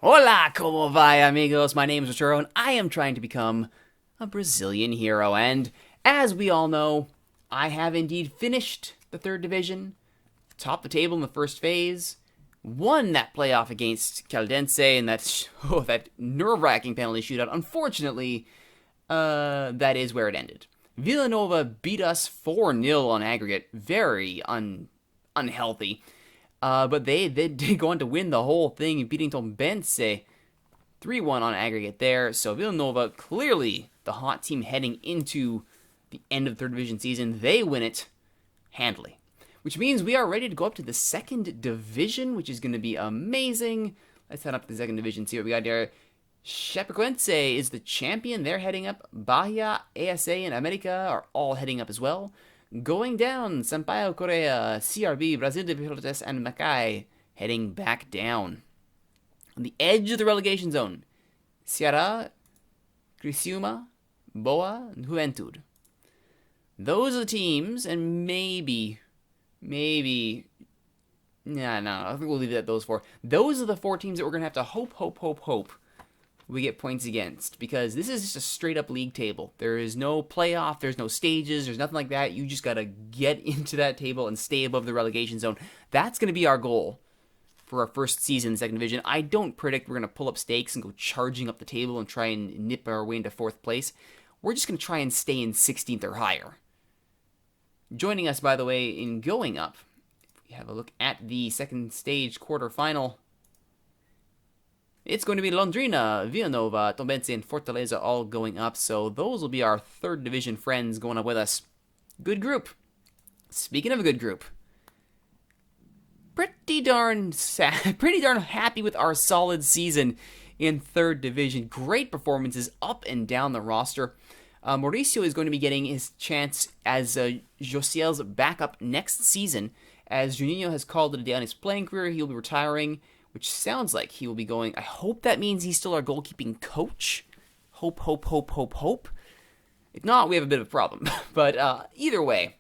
Hola, como vai, amigos? My name is Rituro, and I am trying to become a Brazilian hero. And as we all know, I have indeed finished the third division, topped the table in the first phase, won that playoff against Caldense in that nerve-wracking penalty shootout. Unfortunately, that is where it ended. Villanova beat us 4-0 on aggregate. Very unhealthy. But they did go on to win the whole thing, beating Tombense 3-1 on aggregate there. So Villanova, clearly the hot team heading into the end of the third division season. They win it handily, which means we are ready to go up to the second division, which is going to be amazing. Let's head up to the second division, see what we got here. Chapecoense is the champion. They're heading up. Bahia, ASA, and America are all heading up as well. Going down, Sampaio Correa, CRB, Brasil de Pelotas, and Macai heading back down. On the edge of the relegation zone, Ceará, Criciúma, Boa, and Juventude. Those are the teams, and maybe, no, I think we'll leave it at those four. Those are the four teams that we're going to have to hope we get points against, because this is just a straight up league table. There is no playoff, there's no stages, there's nothing like that. You just gotta get into that table and stay above the relegation zone. That's gonna be our goal for our first season in the second division. I don't predict we're gonna pull up stakes and go charging up the table and try and nip our way into fourth place. We're just gonna try and stay in 16th or higher. Joining us, by the way, in going up, if we have a look at the second stage quarterfinal, it's going to be Londrina, Villanova, Tombense, and Fortaleza all going up, so those will be our third division friends going up with us. Good group. Speaking of a good group, pretty darn happy with our solid season in third division. Great performances up and down the roster. Mauricio is going to be getting his chance as Josiel's backup next season, as Juninho has called it a day on his playing career. He'll be retiring, which sounds like he will be going. I hope that means he's still our goalkeeping coach. Hope. If not, we have a bit of a problem. But either way,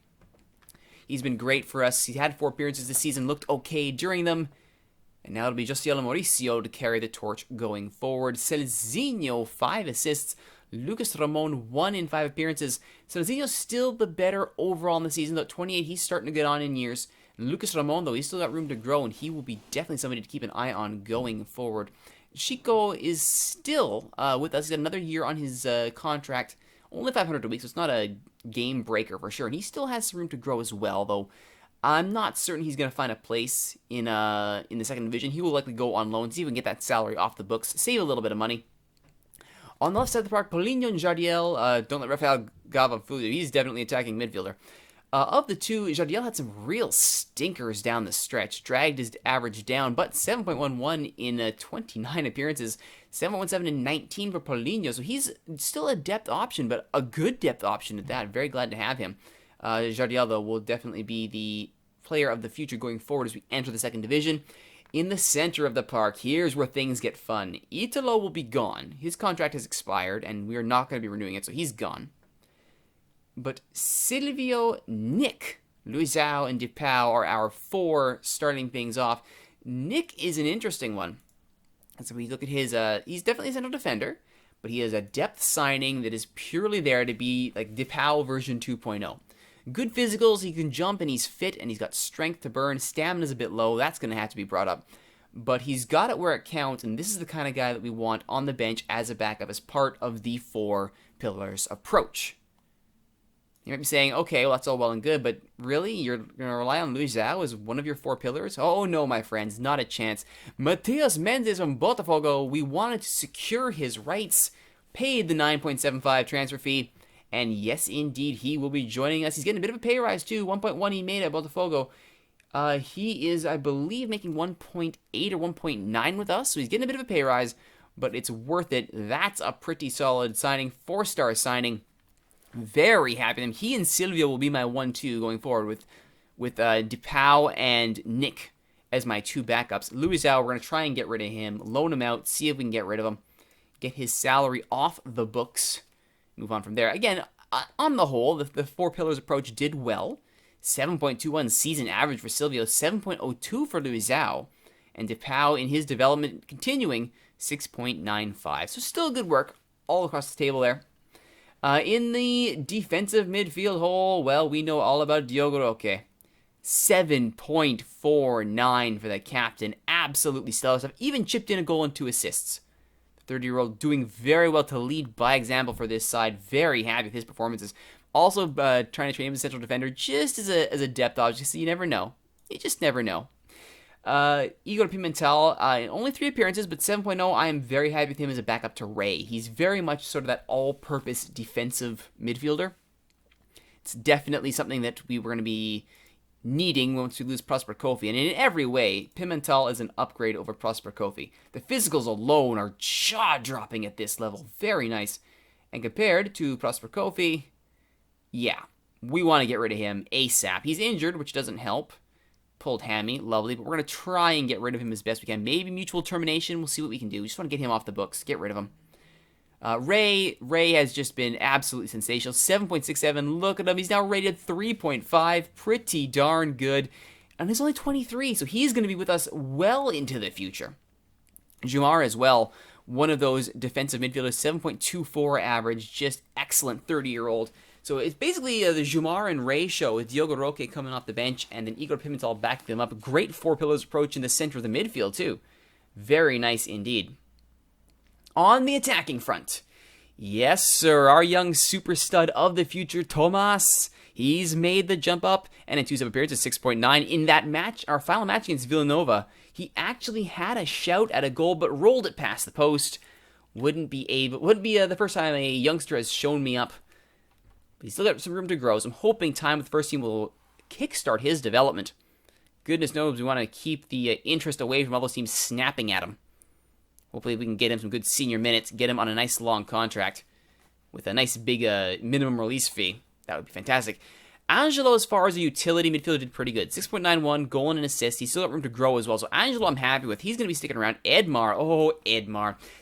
he's been great for us. He had 4 appearances this season, looked okay during them. And now it'll be Josiel and Mauricio to carry the torch going forward. Celzinho, 5 assists. Lucas Ramon, 1 in 5 appearances. Celzinho's still the better overall in the season, though at 28, he's starting to get on in years. Lucas Ramon, though, he's still got room to grow, and he will be definitely somebody to keep an eye on going forward. Chico is still with us. He's got another year on his contract. Only 500 a week, so it's not a game breaker for sure. And he still has some room to grow as well, though I'm not certain he's going to find a place in the second division. He will likely go on loan, see if we can get that salary off the books, save a little bit of money. On the left side of the park, Paulinho and Jardiel. Don't let Rafael Gava fool you. He's definitely attacking midfielder. Of the two, Jardiel had some real stinkers down the stretch, dragged his average down, but 7.11 in 29 appearances, 7.17 in 19 for Paulinho, so he's still a depth option, but a good depth option at that. Very glad to have him. Jardiel, though, will definitely be the player of the future going forward as we enter the second division. In the center of the park, here's where things get fun. Italo will be gone. His contract has expired, and we are not going to be renewing it, so he's gone. But Silvio, Nick, Luizao, and DePau are our 4 starting things off. Nick is an interesting one. And so we look at his, he's definitely a central defender, but he is a depth signing that is purely there to be like DePau version 2.0. Good physicals, he can jump, and he's fit, and he's got strength to burn. Stamina's a bit low, that's going to have to be brought up. But he's got it where it counts, and this is the kind of guy that we want on the bench as a backup, as part of the 4 pillars approach. You might be saying, okay, well, that's all well and good, but really? You're going to rely on Luizao as one of your 4 pillars? Oh, no, my friends, not a chance. Matias Mendes from Botafogo, we wanted to secure his rights, paid the 9.75 transfer fee, and yes, indeed, he will be joining us. He's getting a bit of a pay rise, too. 1.1 he made at Botafogo. He is, I believe, making 1.8 or 1.9 with us, so he's getting a bit of a pay rise, but it's worth it. That's a pretty solid signing, 4-star signing. Very happy with him. He and Silvio will be my 1-2 going forward with DePau and Nick as my 2 backups. Luizao, we're going to try and get rid of him, loan him out, see if we can get rid of him, get his salary off the books, move on from there. Again, on the whole, the 4 pillars approach did well. 7.21 season average for Silvio, 7.02 for Luizao, and DePau in his development continuing, 6.95. So still good work all across the table there. In the defensive midfield hole, well, we know all about Diogo Roque. 7.49 for the captain. Absolutely stellar stuff. Even chipped in a goal and 2 assists. The 30-year-old doing very well to lead by example for this side. Very happy with his performances. Also trying to train him as a central defender just as a depth object. So you never know. You just never know. Igor Pimentel, only 3 appearances, but 7.0. I am very happy with him as a backup to Ray. He's very much sort of that all-purpose defensive midfielder. It's definitely something that we were going to be needing once we lose Prosper Kofi. And in every way, Pimentel is an upgrade over Prosper Kofi. The physicals alone are jaw-dropping at this level. Very nice. And compared to Prosper Kofi, yeah, we want to get rid of him ASAP. He's injured, which doesn't help. Pulled hammy, lovely, but we're going to try and get rid of him as best we can. Maybe mutual termination, we'll see what we can do. We just want to get him off the books, get rid of him. Ray has just been absolutely sensational. 7.67, look at him, he's now rated 3.5, pretty darn good. And he's only 23, so he's going to be with us well into the future. Jumar as well, one of those defensive midfielders, 7.24 average, just excellent 30-year-old. So it's basically the Jumar and Ray show with Diogo Roque coming off the bench and then Igor Pimentel backing them up. A great 4 pillars approach in the center of the midfield, too. Very nice indeed. On the attacking front, yes, sir, our young super stud of the future, Tomas. He's made the jump up, and in 2 appearances, 6.9. In that match, our final match against Villanova, he actually had a shout at a goal, but rolled it past the post. Wouldn't be the first time a youngster has shown me up. But he's still got some room to grow, so I'm hoping time with the first team will kickstart his development. Goodness knows we want to keep the interest away from all those teams snapping at him. Hopefully we can get him some good senior minutes, get him on a nice long contract with a nice big minimum release fee. That would be fantastic. Angelo, as far as a utility midfielder, did pretty good. 6.91, goal and an assist. He's still got room to grow as well. So Angelo I'm happy with. He's going to be sticking around. Edmar,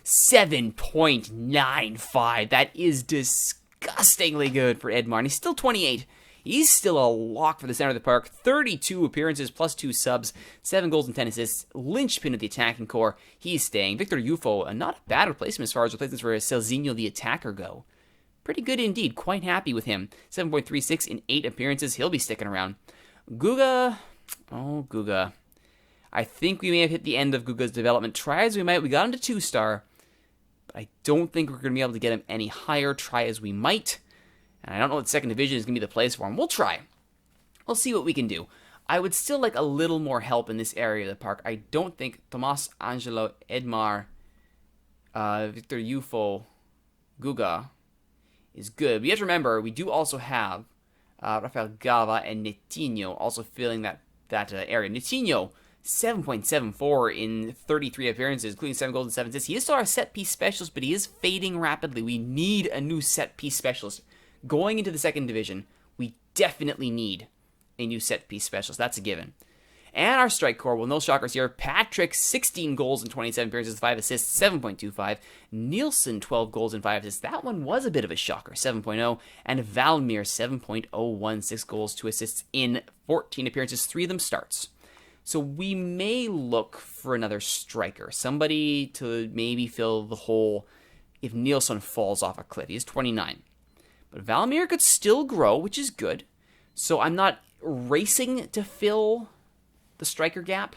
7.95. That is disgustingly good for Edmar. And he's still 28. He's still a lock for the center of the park. 32 appearances plus 2 subs, 7 goals and 10 assists. Linchpin of the attacking core. He's staying. Victor Ufo, not a bad replacement as far as replacements for Celzinho the attacker go. Pretty good indeed. Quite happy with him. 7.36 in 8 appearances. He'll be sticking around. Guga. Guga. I think we may have hit the end of Guga's development. Try as we might. We got him to 2-star. But I don't think we're going to be able to get him any higher. Try as we might. And I don't know if the second division is going to be the place for him. We'll try. We'll see what we can do. I would still like a little more help in this area of the park. I don't think Tomas, Angelo, Edmar, Victor Ufo, Guga is good. But you have to remember, we do also have Rafael Gava and Netinho also filling that area. Netinho, 7.74 in 33 appearances, including 7 goals and 7 assists. He is still our set-piece specialist, but he is fading rapidly. We need a new set-piece specialist. Going into the second division, we definitely need a new set-piece specialist. That's a given. And our strike core, well, no shockers here. Patrick, 16 goals and 27 appearances, 5 assists, 7.25. Nielsen, 12 goals and 5 assists. That one was a bit of a shocker, 7.0. And Valmir, 7.01, 6 goals, 2 assists in 14 appearances, 3 of them starts. So we may look for another striker, somebody to maybe fill the hole if Nielsen falls off a cliff. He is 29. But Valmir could still grow, which is good. So I'm not racing to fill the striker gap.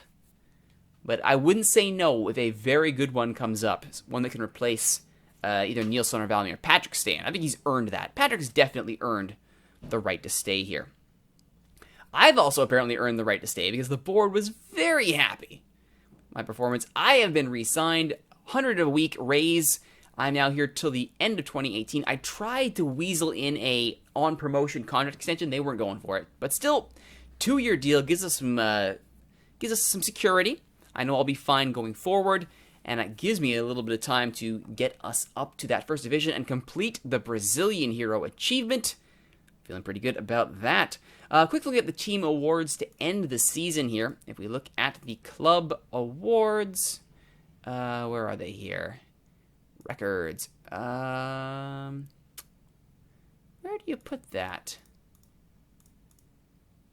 But I wouldn't say no if a very good one comes up. One that can replace either Nielsen or Valmir. Patrick's staying. I think he's earned that. Patrick's definitely earned the right to stay here. I've also apparently earned the right to stay because the board was very happy. My performance. I have been re-signed. 100 a week raise. I'm now here till the end of 2018. I tried to weasel in a on-promotion contract extension. They weren't going for it. But still, 2-year deal gives us some security. I know I'll be fine going forward. And it gives me a little bit of time to get us up to that first division and complete the Brazilian Hero achievement. Feeling pretty good about that. Quick look at the team awards to end the season here. If we look at the club awards, where are they here? Records. Where do you put that?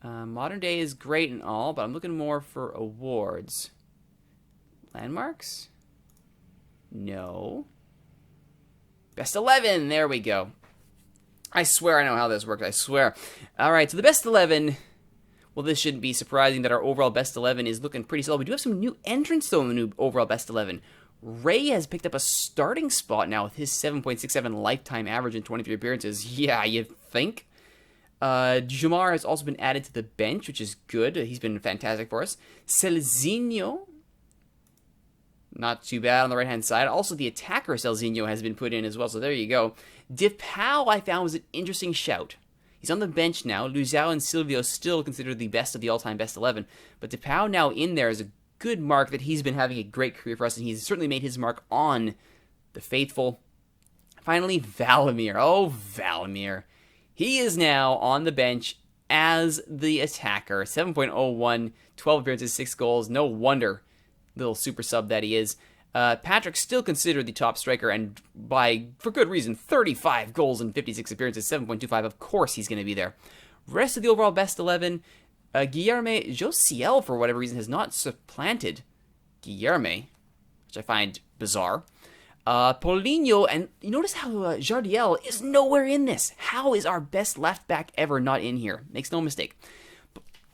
Modern Day is great and all, but I'm looking more for awards. Landmarks? No. Best 11. There we go. I swear I know how this works. I swear. All right, so the best 11. Well, this shouldn't be surprising that our overall best 11 is looking pretty solid. We do have some new entrants, though, in the new overall best 11. Ray has picked up a starting spot now with his 7.67 lifetime average in 23 appearances. Yeah, you think? Jumar has also been added to the bench, which is good. He's been fantastic for us. Celzinho, not too bad on the right-hand side. Also, the attacker Celzinho has been put in as well, so there you go. DePau, I found, was an interesting shout. He's on the bench now. Luzao and Silvio still considered the best of the all-time best 11, but DePau now in there is a good mark that he's been having a great career for us, and he's certainly made his mark on the faithful. Finally, Valimir. Oh, Valimir. He is now on the bench as the attacker. 7.01, 12 appearances, 6 goals. No wonder, little super sub that he is. Patrick still considered the top striker, and for good reason, 35 goals in 56 appearances, 7.25. Of course he's going to be there. Rest of the overall best 11, Guilherme Josiel, for whatever reason, has not supplanted Guilherme, which I find bizarre. Paulinho, and you notice how Jardiel is nowhere in this. How is our best left back ever not in here? Makes no mistake.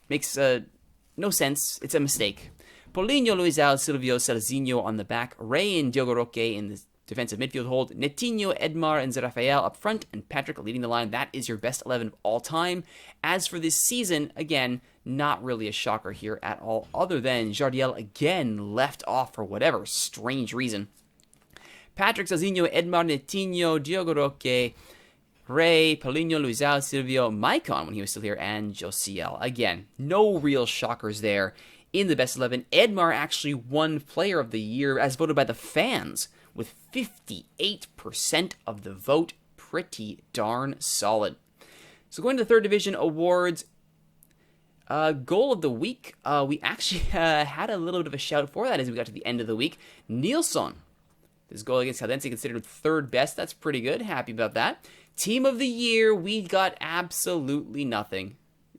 Makes no sense. It's a mistake. Paulinho, Luizao, Silvio, Celzinho on the back, Ray and Diogo Roque in the defensive midfield hold, Netinho, Edmar, and Zerafael up front, and Patrick leading the line. That is your best 11 of all time. As for this season, again, not really a shocker here at all, other than Jardiel again left off for whatever strange reason. Patrick, Celzinho, Edmar, Netinho, Diogo Roque, Ray, Paulinho, Luizao, Silvio, Maicon when he was still here, and Josiel. Again, no real shockers there. In the best 11, Edmar actually won Player of the Year as voted by the fans with 58% of the vote. Pretty darn solid. So going to the third division awards, goal of the week, we actually had a little bit of a shout for that as we got to the end of the week. Nilsson, his goal against Caldense considered third best. That's pretty good. Happy about that. Team of the year, we got absolutely nothing.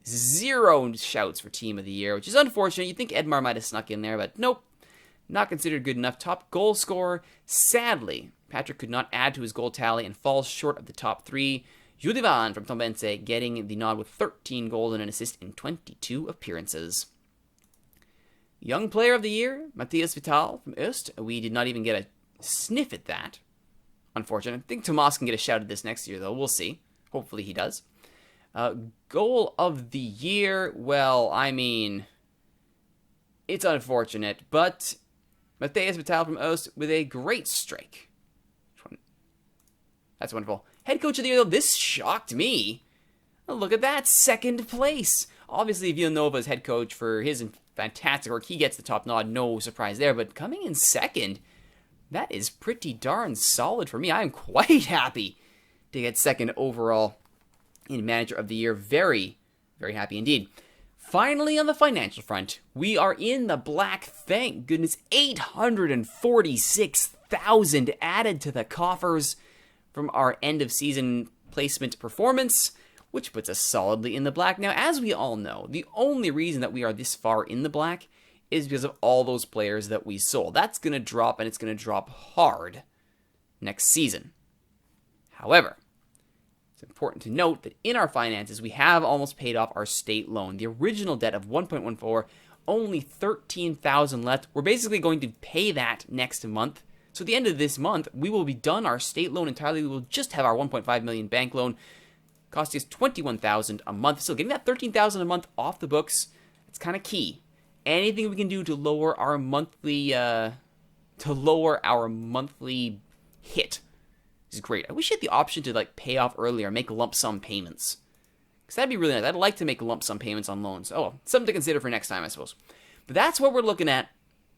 0 shouts for Team of the Year, which is unfortunate. You'd think Edmar might have snuck in there, but nope. Not considered good enough. Top goal scorer, sadly, Patrick could not add to his goal tally and falls short of the top 3. Judivan from Tombense getting the nod with 13 goals and an assist in 22 appearances. Young Player of the Year, Matthias Vital from Öst. We did not even get a sniff at that. Unfortunate. I think Tomas can get a shout at this next year, though. We'll see. Hopefully he does. Goal of the year, well, I mean, it's unfortunate, but Matthias Vital from Ost with a great strike. That's wonderful. Head coach of the year, though, this shocked me. Oh, look at that, second place. Obviously, Villanova's head coach for his fantastic work. He gets the top nod, no surprise there, but coming in second, that is pretty darn solid for me. I am quite happy to get second overall in Manager of the Year. Very, very happy indeed. Finally, on the financial front, we are in the black. Thank goodness. 846,000 added to the coffers from our end-of-season placement performance, which puts us solidly in the black. Now, as we all know, the only reason that we are this far in the black is because of all those players that we sold. That's going to drop, and it's going to drop hard next season. However, it's important to note that in our finances, we have almost paid off our state loan. The original debt of 1.14, only 13,000 left. We're basically going to pay that next month. So at the end of this month, we will be done our state loan entirely. We will just have our 1.5 million bank loan, costing us 21,000 a month. So getting that 13,000 a month off the books, it's kind of key. Anything we can do to lower our monthly hit is great. I wish you had the option to pay off early or make lump sum payments, because that'd be really nice. I'd like to make lump sum payments on loans. Oh, something to consider for next time, I suppose. But that's what we're looking at.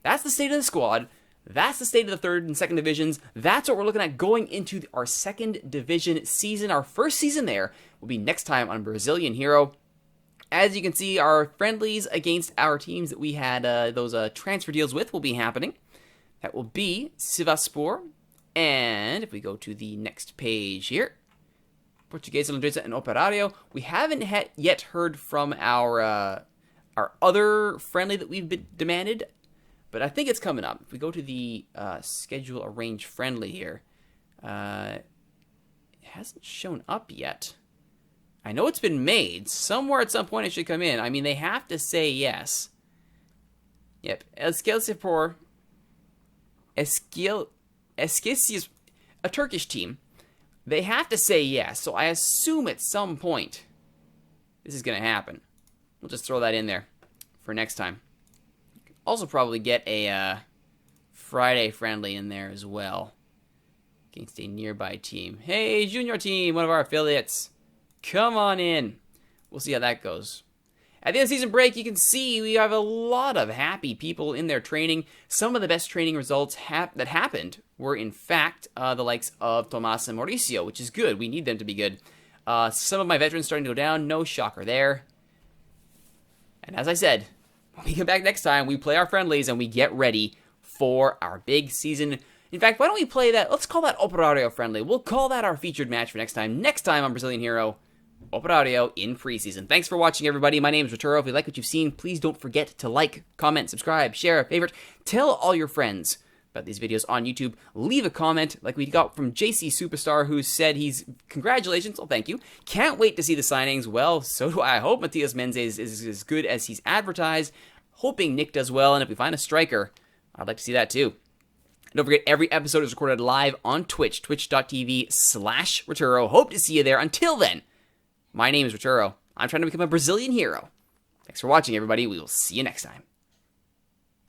That's the state of the squad. That's the state of the third and second divisions. That's what we're looking at going into our second division season. Our first season there will be next time on Brazilian Hero. As you can see, our friendlies against our teams that we had those transfer deals with will be happening. That will be Sivaspor. And if we go to the next page here, Portuguesa, Londrina, and Operario, we haven't yet heard from our other friendly that we've been demanded. but I think it's coming up. If we go to the schedule arrange friendly here, it hasn't shown up yet. I know it's been made. Somewhere at some point it should come in. I mean, they have to say yes. Yep. Eskilspor. Eskisi's a Turkish team. They have to say yes. So I assume at some point this is going to happen. We'll just throw that in there for next time. Also probably get a Friday friendly in there as well against a nearby team. Hey, junior team, one of our affiliates. Come on in. We'll see how that goes. At the end of the season break, you can see we have a lot of happy people in their training. Some of the best training results that happened were, in fact, the likes of Tomas and Mauricio, which is good. We need them to be good. Some of my veterans starting to go down. No shocker there. And as I said, when we come back next time, we play our friendlies and we get ready for our big season. In fact, why don't we play that? Let's call that Operario friendly. We'll call that our featured match for next time. Next time on Brazilian Hero, Operario in preseason. Thanks for watching, everybody. My name is Rituro. If you like what you've seen, please don't forget to like, comment, subscribe, share, favorite. Tell all your friends about these videos on YouTube. Leave a comment like we got from JC Superstar, who said congratulations. Oh, thank you. Can't wait to see the signings. Well, so do I. I hope Matias Menzies is as good as he's advertised. Hoping Nick does well. And if we find a striker, I'd like to see that too. Don't forget, every episode is recorded live on Twitch, twitch.tv/Rituro. Hope to see you there. Until then, my name is Rituro. I'm trying to become a Brazilian hero. Thanks for watching, everybody. We will see you next time.